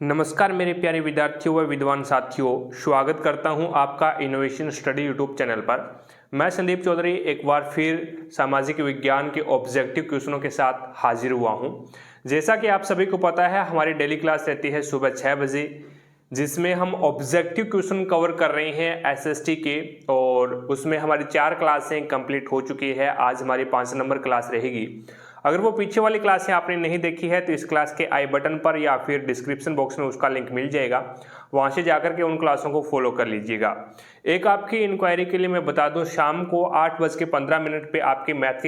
नमस्कार मेरे प्यारे विद्यार्थियों व विद्वान साथियों, स्वागत करता हूं आपका इनोवेशन स्टडी यूट्यूब चैनल पर। मैं संदीप चौधरी एक बार फिर सामाजिक विज्ञान के ऑब्जेक्टिव क्वेश्चनों के साथ हाजिर हुआ हूं। जैसा कि आप सभी को पता है, हमारी डेली क्लास रहती है सुबह 6 बजे, जिसमें हम ऑब्जेक्टिव क्वेश्चन कवर कर रहे हैं एसएसटी के, और उसमें हमारी 4 क्लासें कंप्लीट हो चुकी है। आज हमारी 5 नंबर क्लास रहेगी। अगर वो पीछे वाली क्लासें आपने नहीं देखी है तो इस क्लास के आई बटन पर या फिर डिस्क्रिप्शन बॉक्स में उसका लिंक मिल जाएगा, वहाँ से जाकर के उन क्लासों को फॉलो कर लीजिएगा। एक आपकी इंक्वायरी के लिए मैं बता दूं, शाम को 8:15 पे आपकी मैथ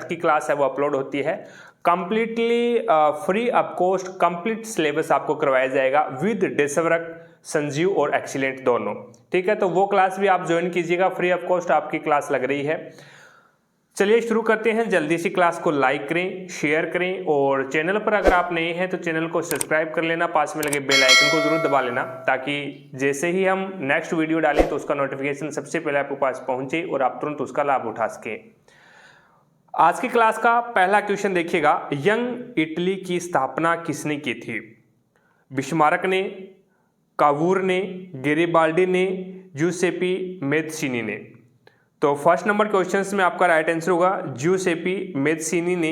की क्लास है वो अपलोड होती है। Completely free of cost complete syllabus आपको करवाया जाएगा विद डेसवर्क, संजीव और एक्सीलेंट दोनों। ठीक है, तो वो क्लास भी आप ज्वाइन कीजिएगा, फ्री ऑफ कॉस्ट आपकी क्लास लग रही है। चलिए शुरू करते हैं। जल्दी से क्लास को लाइक करें, शेयर करें, और चैनल पर अगर आप नए हैं तो चैनल को सब्सक्राइब कर लेना, पास में लगे बेल आइकन को जरूर दबा लेना, ताकि जैसे ही हम नेक्स्ट वीडियो डालें तो उसका नोटिफिकेशन सबसे पहले आपके पास पहुंचे और आप तुरंत उसका लाभ उठा सकें। आज की क्लास का पहला क्वेश्चन देखिएगा। यंग इटली की स्थापना किसने की थी? बिस्मार्क ने, कावूर ने, गैरिबाल्डी ने, जूसेपी मेत्सिनी ने। तो फर्स्ट नंबर क्वेश्चन में आपका राइट आंसर होगा जूसेपी मेत्सिनी ने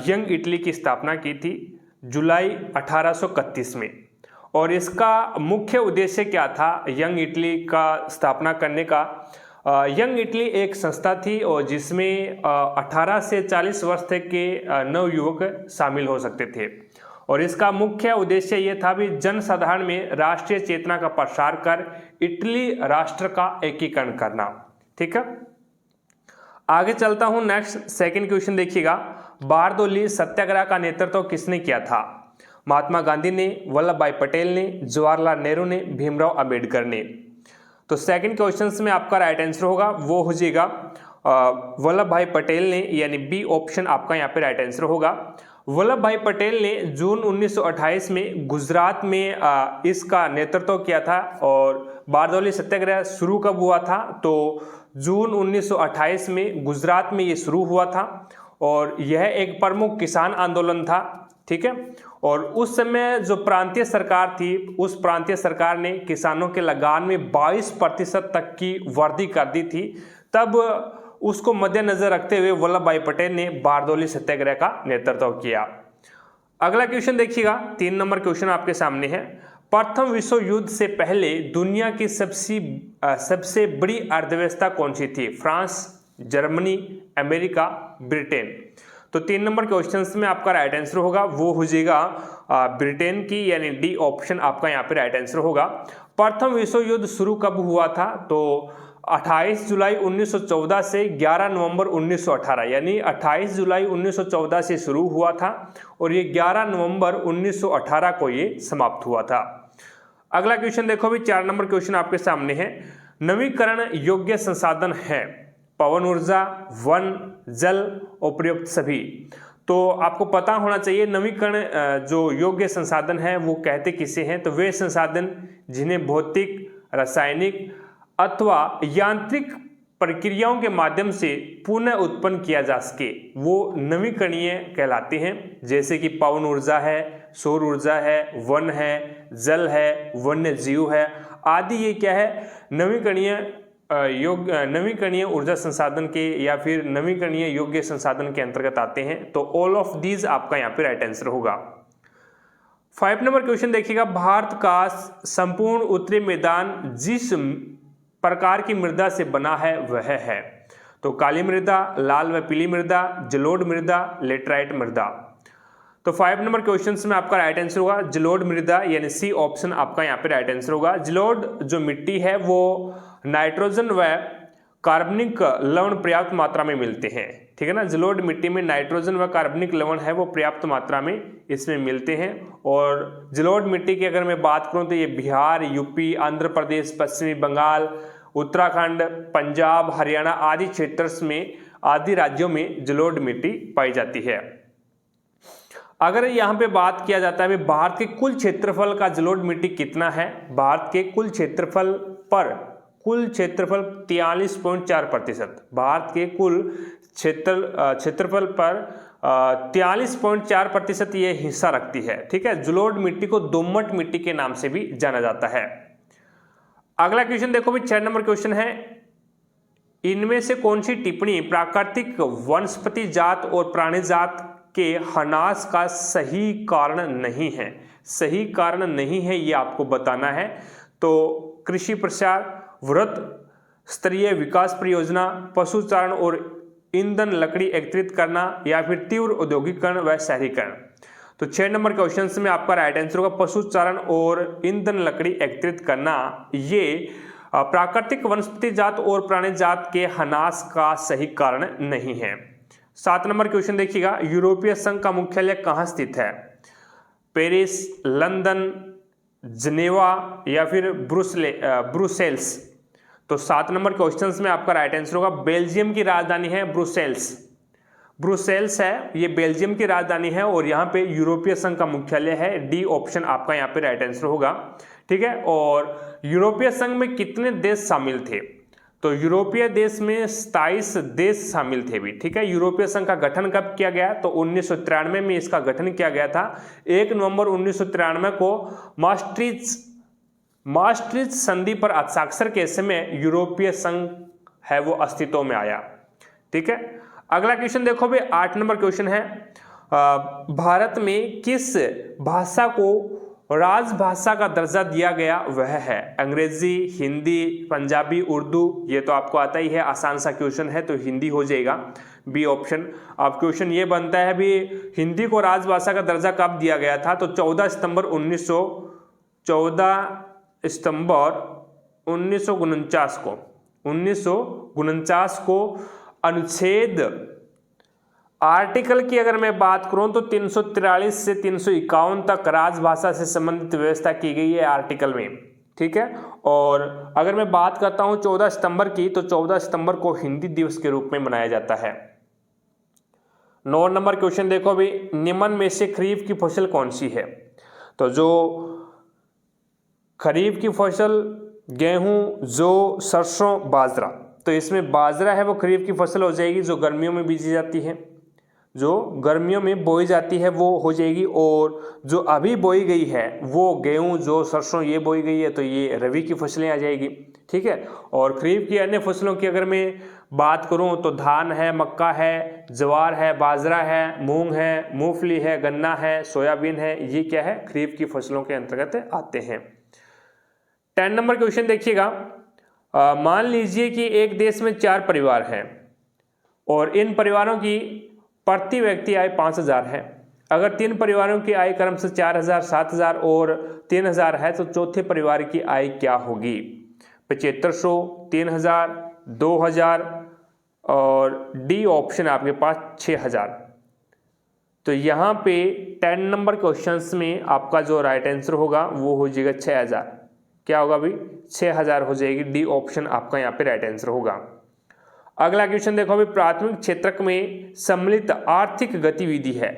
यंग इटली की स्थापना की थी जुलाई 1831 में। और इसका मुख्य उद्देश्य क्या था यंग इटली का स्थापना करने का? यंग इटली एक संस्था थी और जिसमें 18 से 40 वर्ष तक के नवयुवक शामिल हो सकते थे, और इसका मुख्य उद्देश्य यह था भी जनसाधारण में राष्ट्रीय चेतना का प्रसार कर इटली राष्ट्र का एकीकरण करना। ठीक है, आगे चलता हूं। नेक्स्ट सेकंड क्वेश्चन देखिएगा। बारदोली सत्याग्रह का नेतृत्व किसने किया था? महात्मा गांधी ने, वल्लभ भाई पटेल ने, जवाहरलाल नेहरू ने, भीमराव अंबेडकर ने। तो सेकंड क्वेश्चन में आपका राइट आंसर होगा वो हो जाएगा वल्लभ भाई पटेल ने, यानी बी ऑप्शन आपका यहाँ पे राइट आंसर होगा। वल्लभ भाई पटेल ने जून 1928 में गुजरात में इसका नेतृत्व किया था। और बारदौली सत्याग्रह शुरू कब हुआ था? तो जून 1928 में गुजरात में ये शुरू हुआ था, और यह एक प्रमुख किसान आंदोलन था। ठीक है, और उस समय जो प्रांतीय सरकार थी, उस प्रांतीय सरकार ने किसानों के लगान में 22% तक की वृद्धि कर दी थी। तब उसको मद्देनजर रखते हुए वल्लभ भाई पटेल ने बारदौली सत्याग्रह का नेतृत्व किया। अगला क्वेश्चन देखिएगा। 3 नंबर क्वेश्चन आपके सामने है। प्रथम विश्व युद्ध से पहले दुनिया की सबसे बड़ी अर्थव्यवस्था कौन सी थी? France, Germany, America, Britain. तो 3 नंबर क्वेश्चन में आपका राइट आंसर होगा वो हो जाएगा ब्रिटेन की, यानी डी ऑप्शन आपका यहाँ पे राइट आंसर होगा। प्रथम विश्व युद्ध शुरू कब हुआ था? तो 28 जुलाई 1914 से 11 नवंबर 1918, यानी 28 जुलाई 1914 से शुरू हुआ था और ये 11 नवंबर 1918 को ये समाप्त हुआ था। अगला क्वेश्चन देखो भी, 4 नंबर क्वेश्चन आपके सामने है। नवीकरण योग्य संसाधन है पवन ऊर्जा, वन, जल, उपयुक्त सभी। तो आपको पता होना चाहिए नवीकरण जो योग्य संसाधन है वो कहते किसे हैं? तो वे संसाधन जिन्हें भौतिक, रासायनिक अथवा यांत्रिक प्रक्रियाओं के माध्यम से पुनः उत्पन्न किया जा सके वो नवीकरणीय कहलाते हैं। जैसे कि पवन ऊर्जा है, सौर ऊर्जा है, वन है, जल है, वन्य जीव है आदि। ये क्या है? नवीकरणीय ऊर्जा संसाधन के या फिर नवीकरणीय योग्य संसाधन के अंतर्गत आते हैं। तो ऑल ऑफ दीज आपका यहाँ पे राइट आंसर होगा। 5 नंबर क्वेश्चन देखिएगा। भारत का संपूर्ण उत्तरी मैदान जिस प्रकार की मृदा से बना है वह है? तो काली मृदा, लाल व पीली मृदा, जलोढ़ मृदा, लेटराइट मृदा। तो 5 नंबर क्वेश्चन में आपका राइट आंसर होगा जलोढ़ मृदा, यानी सी ऑप्शन आपका यहाँ पे राइट आंसर होगा। जलोढ़ जो मिट्टी है वो नाइट्रोजन व कार्बनिक लवण पर्याप्त मात्रा में मिलते हैं। ठीक है ना, जलोढ़ मिट्टी में नाइट्रोजन व कार्बनिक लवण है वो पर्याप्त मात्रा में इसमें मिलते हैं। और जलोढ़ मिट्टी की अगर मैं बात करूं तो ये बिहार, यूपी, आंध्र प्रदेश, पश्चिमी बंगाल, उत्तराखंड, पंजाब, हरियाणा आदि क्षेत्र में, आदि राज्यों में जलोढ़ मिट्टी पाई जाती है। अगर यहाँ पे बात किया जाता है भारत के कुल क्षेत्रफल का जलोढ़ मिट्टी कितना है? भारत के कुल क्षेत्रफल 43.4%। भारत के कुल क्षेत्रफल पर 43.4% ये हिस्सा रखती है। ठीक है, जलोढ़ मिट्टी को दोमट मिट्टी के नाम से भी जाना जाता है। अगला क्वेश्चन देखो भी 6 नंबर क्वेश्चन है, इनमें से कौन सी टिप्पणी प्राकृतिक वनस्पति जात और प्राणी जात के ह्रास का सही कारण नहीं है? सही कारण नहीं है ये आपको बताना है। तो कृषि प्रसार, वृहत स्तरीय विकास परियोजना, पशुचारण और ईंधन लकड़ी एकत्रित करना, या फिर तीव्र औद्योगिकरण व शहरीकरण। तो 6 नंबर क्वेश्चन में आपका राइट आंसर होगा पशुचारण और ईंधन लकड़ी एकत्रित करना। ये प्राकृतिक वनस्पति जात और प्राणी जात के ह्रास का सही कारण नहीं है। 7 नंबर क्वेश्चन देखिएगा, यूरोपीय संघ का मुख्यालय कहाँ स्थित है? पेरिस, लंदन, जनेवा या फिर ब्रुसेल्स। तो 7 नंबर क्वेश्चन में आपका राइट आंसर होगा बेल्जियम की राजधानी है ब्रुसेल्स। ब्रुसेल्स है, ये बेल्जियम की राजधानी है और यहाँ पे यूरोपीय संघ का मुख्यालय है। डी ऑप्शन आपका यहाँ पे राइट आंसर होगा। ठीक है, और यूरोपीय संघ में कितने देश शामिल थे? तो यूरोपीय देश में 27 देश शामिल थे भी। ठीक है, यूरोपीय संघ का गठन कब किया गया? तो 1993 में इसका गठन किया गया था। 1 नवंबर 1993 को मास्ट्रिच संधि पर हस्ताक्षर के समय यूरोपीय संघ है वो अस्तित्व में आया। ठीक है, अगला क्वेश्चन देखो भाई 8 नंबर क्वेश्चन है, भारत में किस भाषा को राजभाषा का दर्जा दिया गया? वह है अंग्रेजी, हिंदी, पंजाबी, उर्दू। ये तो आपको आता ही है, आसान सा क्वेश्चन है तो हिंदी हो जाएगा बी ऑप्शन। अब क्वेश्चन ये बनता है भी हिंदी को राजभाषा का दर्जा कब दिया गया था? तो 14 सितंबर 1949 को अनुच्छेद आर्टिकल की अगर मैं बात करूं तो 343 से 351 तक राजभाषा से संबंधित व्यवस्था की गई है आर्टिकल में। ठीक है, और अगर मैं बात करता हूं 14 सितंबर की, तो 14 सितंबर को हिंदी दिवस के रूप में मनाया जाता है। 9 नंबर क्वेश्चन देखो भी, निम्न में से खरीफ की फसल कौन सी है? तो जो खरीफ की फसल गेहूं, जौ, सरसों, बाजरा। तो इसमें बाजरा है वो खरीफ की फसल हो जाएगी, जो गर्मियों में बीजी जाती है, जो गर्मियों में बोई जाती है वो हो जाएगी। और जो अभी बोई गई है वो गेहूं, जौ, सरसों ये बोई गई है तो ये रबी की फसलें आ जाएगी। ठीक है, और खरीफ की अन्य फसलों की अगर मैं बात करूं तो धान है, मक्का है, ज्वार है, बाजरा है, मूंग है, मूंगफली है, गन्ना है, सोयाबीन है। ये क्या है? खरीफ की फसलों के अंतर्गत आते हैं। 10 नंबर क्वेश्चन देखिएगा, मान लीजिए कि एक देश में 4 परिवार हैं और इन परिवारों की प्रति व्यक्ति आय 5000 है। अगर 3 परिवारों की आय क्रम से 4000, 7000 और 3000 है तो चौथे परिवार की आय क्या होगी? 7500, 3000, 2000 और डी ऑप्शन आपके पास 6000। तो यहाँ पे 10 नंबर क्वेश्चंस में आपका जो राइट आंसर होगा वो हो जाएगा 6000। क्या होगा भाई? 6000 हो जाएगी। डी ऑप्शन आपका यहाँ पे राइट आंसर होगा। अगला क्वेश्चन देखो अभी, प्राथमिक क्षेत्र में सम्मिलित आर्थिक गतिविधि है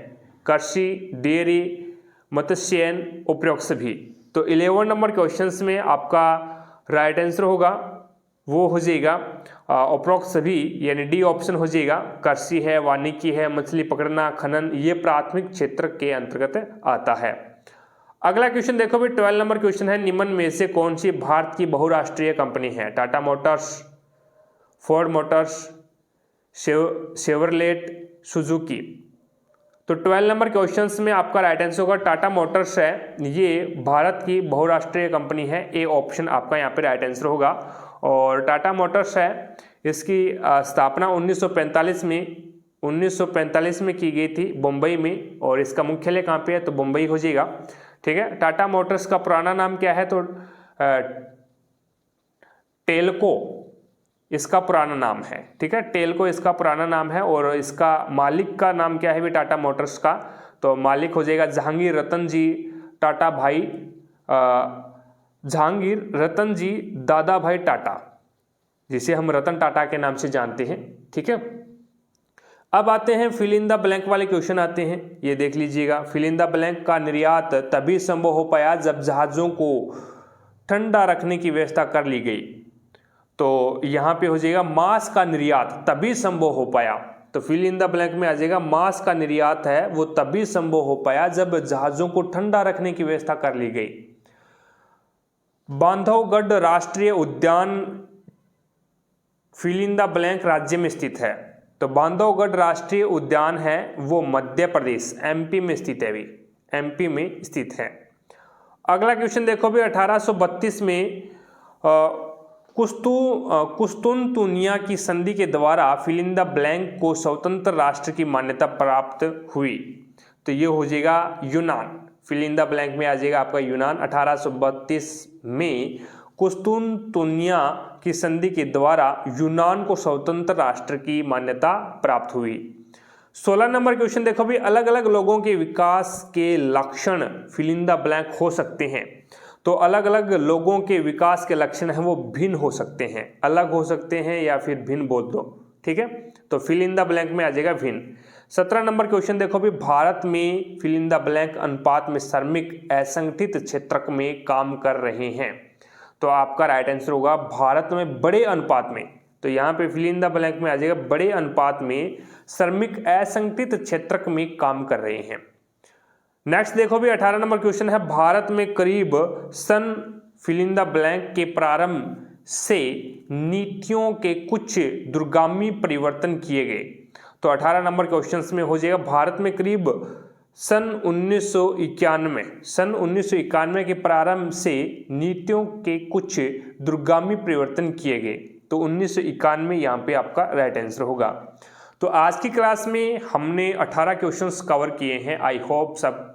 कृषि, डेयरी, मत्स्यन, उपरोक्त सभी। तो 11 नंबर क्वेश्चंस में आपका राइट आंसर होगा वो हो जाएगा उपरोक्त सभी, यानी डी ऑप्शन हो जाएगा। कृषि है, वानिकी है, मछली पकड़ना, खनन, ये प्राथमिक क्षेत्र के अंतर्गत आता है। अगला क्वेश्चन देखो भाई 12 नंबर क्वेश्चन है, निम्न में से कौन सी भारत की बहुराष्ट्रीय कंपनी है? Tata Motors, Ford Motors, Chevrolet, Suzuki. तो 12 नंबर क्वेश्चंस में आपका राइट आंसर होगा टाटा मोटर्स है, ये भारत की बहुराष्ट्रीय कंपनी है। ए ऑप्शन आपका यहाँ पे राइट आंसर होगा। और टाटा मोटर्स है, इसकी स्थापना 1945 में की गई थी मुंबई में, और इसका मुख्यालय कहाँ पे है? तो मुंबई हो जाएगा। ठीक है, टाटा मोटर्स का पुराना नाम क्या है? तो टेल्को इसका पुराना नाम है। ठीक है, टेल्को इसका पुराना नाम है। और इसका मालिक का नाम क्या है भी टाटा मोटर्स का? तो मालिक हो जाएगा जहांगीर रतन जी टाटा भाई, जहांगीर रतन जी दादा भाई टाटा, जिसे हम रतन टाटा के नाम से जानते हैं। ठीक है, अब आते हैं फिल इन द ब्लैंक वाले क्वेश्चन आते हैं, ये देख लीजिएगा। फिल इन द ब्लैंक का निर्यात तभी संभव हो पाया जब जहाज़ों को ठंडा रखने की व्यवस्था कर ली गई। तो यहाँ पे हो जाएगा मांस का निर्यात तभी संभव हो पाया। तो फिल इन द ब्लैंक में आ जाएगा मांस का निर्यात है वो तभी संभव हो पाया जब जहाजों को ठंडा रखने की व्यवस्था कर ली गई। बांधवगढ़ राष्ट्रीय उद्यान फिल इन द ब्लैंक राज्य में स्थित है। तो बांधवगढ़ राष्ट्रीय उद्यान है वो मध्य प्रदेश एमपी में स्थित है, भी एमपी में स्थित है। अगला क्वेश्चन देखो भी 1832 में कुस्तुनतुनिया की संधि के द्वारा फिल इन द ब्लैंक को स्वतंत्र राष्ट्र की मान्यता प्राप्त हुई। तो ये हो जाएगा यूनान। फिल इन द ब्लैंक में आ जाएगा आपका यूनान। 1832 में कुस्तुनतुनिया की संधि के द्वारा यूनान को स्वतंत्र राष्ट्र की मान्यता प्राप्त हुई। 16 नंबर क्वेश्चन देखो भी अलग अलग लोगों के विकास के लक्षण फिल इन द ब्लैंक हो सकते हैं। तो अलग अलग लोगों के विकास के लक्षण हैं वो भिन्न हो सकते हैं, अलग हो सकते हैं या फिर भिन्न बोल दो, ठीक है। तो फिल इन द ब्लैंक में आ जाएगा भिन्न। 17 नंबर क्वेश्चन देखो भी भारत में फिल इन द ब्लैंक अनुपात में श्रमिक असंगठित क्षेत्र में काम कर रहे हैं। तो आपका राइट आंसर होगा भारत में बड़े अनुपात में। तो यहाँ पे फिल इन द ब्लैंक में आ जाएगा बड़े अनुपात में श्रमिक असंगठित क्षेत्र में काम कर रहे हैं। नेक्स्ट देखो भी 18 नंबर क्वेश्चन है भारत में करीब सन फिल इन द ब्लैंक के प्रारंभ से नीतियों के कुछ दूरगामी परिवर्तन किए गए। तो 18 नंबर क्वेश्चन में हो जाएगा भारत में करीब सन 1991 के प्रारंभ से नीतियों के कुछ दूरगामी परिवर्तन किए गए। तो 1991 यहाँ पे आपका राइट आंसर होगा। तो आज की क्लास में हमने 18 क्वेश्चंस कवर किए हैं। आई होप सब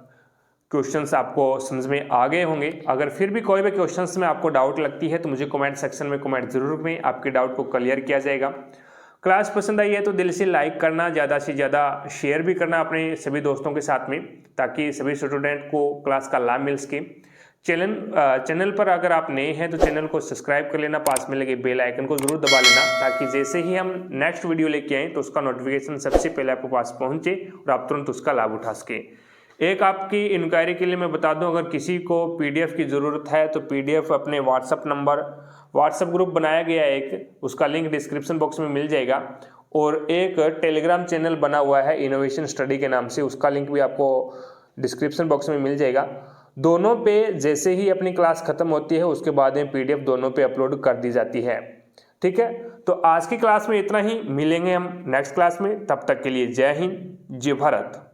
क्वेश्चंस आपको समझ में आ गए होंगे। अगर फिर भी कोई भी क्वेश्चंस में आपको डाउट लगती है तो मुझे कमेंट सेक्शन में कमेंट जरूर करें, आपके डाउट को क्लियर किया जाएगा। क्लास पसंद आई है तो दिल से लाइक करना, ज़्यादा से ज़्यादा शेयर भी करना अपने सभी दोस्तों के साथ में, ताकि सभी स्टूडेंट को क्लास का लाभ मिल सके। चैनल पर अगर आप नए हैं तो चैनल को सब्सक्राइब कर लेना, पास में लगे बेल आइकन को जरूर दबा लेना, ताकि जैसे ही हम नेक्स्ट वीडियो लेके आएँ तो उसका नोटिफिकेशन सबसे पहले आपके पास पहुँचे और आप तुरंत उसका लाभ उठा सकें। एक आपकी इंक्वायरी के लिए मैं बता दूं, अगर किसी को पीडीएफ की ज़रूरत है तो पीडीएफ अपने व्हाट्सएप ग्रुप बनाया गया है एक, उसका लिंक डिस्क्रिप्शन बॉक्स में मिल जाएगा। और एक टेलीग्राम चैनल बना हुआ है इनोवेशन स्टडी के नाम से, उसका लिंक भी आपको डिस्क्रिप्शन बॉक्स में मिल जाएगा। दोनों पे जैसे ही अपनी क्लास खत्म होती है उसके बाद में पीडीएफ दोनों पे अपलोड कर दी जाती है, ठीक है। तो आज की क्लास में इतना ही, मिलेंगे हम नेक्स्ट क्लास में। तब तक के लिए जय हिंद, जय भारत।